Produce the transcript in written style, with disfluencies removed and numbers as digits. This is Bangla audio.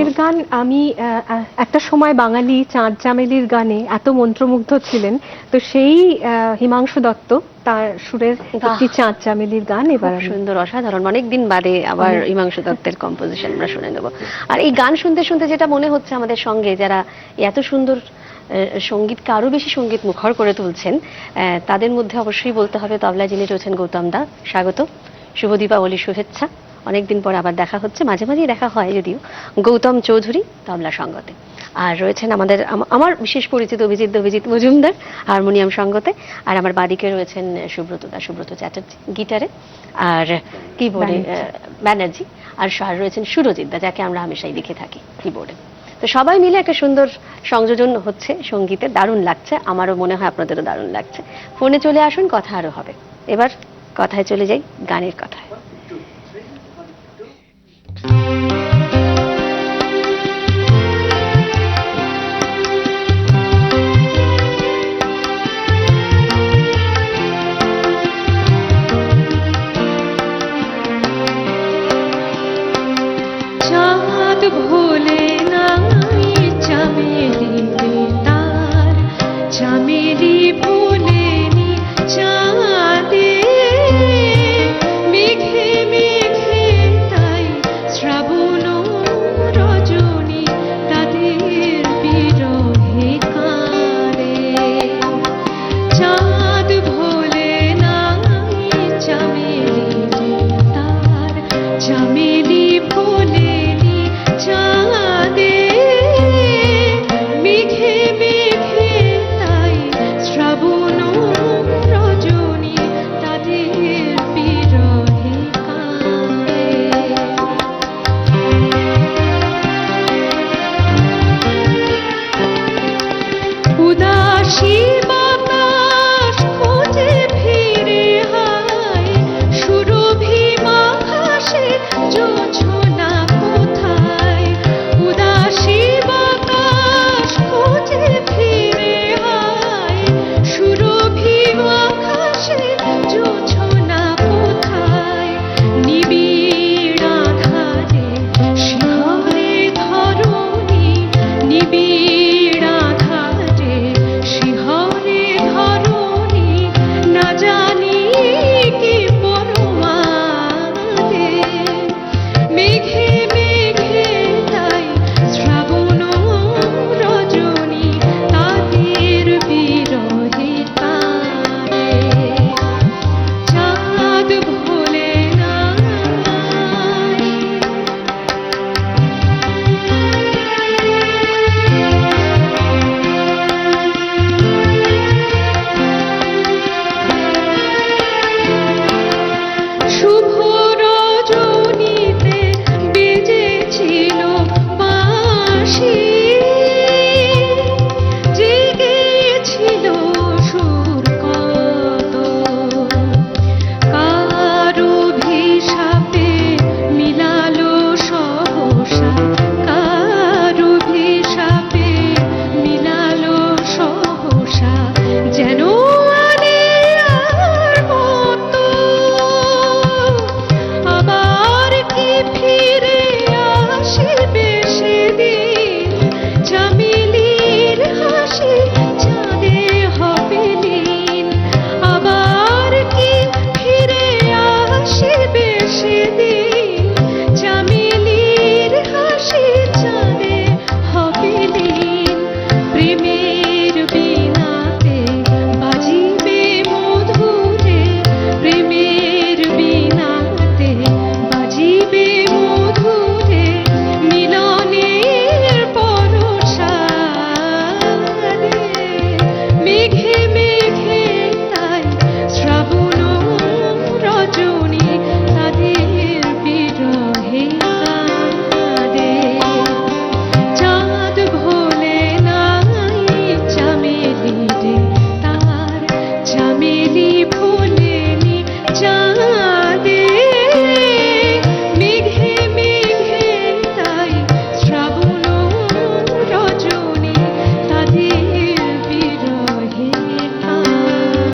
গানের গান আমি একটা সময় বাঙালি চাঁদ চামেলির গানে এত মন্ত্রমুগ্ধ ছিলেন, তো সেই হিমাংশু দত্ত তার সুরের একটি চাঁদ চামেলির গান এবার খুব আমি সুন্দর, অসাধারণ। অনেকদিন বাদে আবার হিমাংশু দত্তের কম্পোজিশন আমরা শুনে নেব। আর এই গান শুনতে শুনতে যেটা মনে হচ্ছে আমাদের সঙ্গে যারা এত সুন্দর সঙ্গীতকে আরো বেশি সঙ্গীত মুখর করে তুলছেন, তাদের মধ্যে অবশ্যই বলতে হবে তবলা যিনি রয়েছেন গৌতম দা, স্বাগত। শুভ দীপাবলি, শুভেচ্ছা। অনেকদিন পর আবার দেখা হচ্ছে, মাঝে মাঝেই দেখা হয় যদিও। গৌতম চৌধুরী তবলা সঙ্গতে, আর রয়েছেন আমাদের আমার বিশেষ পরিচিত অভিজিৎ মজুমদার হারমোনিয়াম সঙ্গতে, আর আমার বাদিকে রয়েছেন সুব্রত চ্যাটার্জি গিটারে, আর কিবোর্ডে ব্যানার্জি, আর রয়েছেন সুরজিৎ দা, যাকে আমরা হামেশাই দেখে থাকি কিবোর্ডে। তো সবাই মিলে একটা সুন্দর সংযোজন হচ্ছে সঙ্গীতে, দারুণ লাগছে। আমারও মনে হয় আপনাদেরও দারুণ লাগছে। ফোনে চলে আসুন, কথা আরো হবে। এবার কথায় চলে যাই, গানের কথায়। চাঁদ ভোলে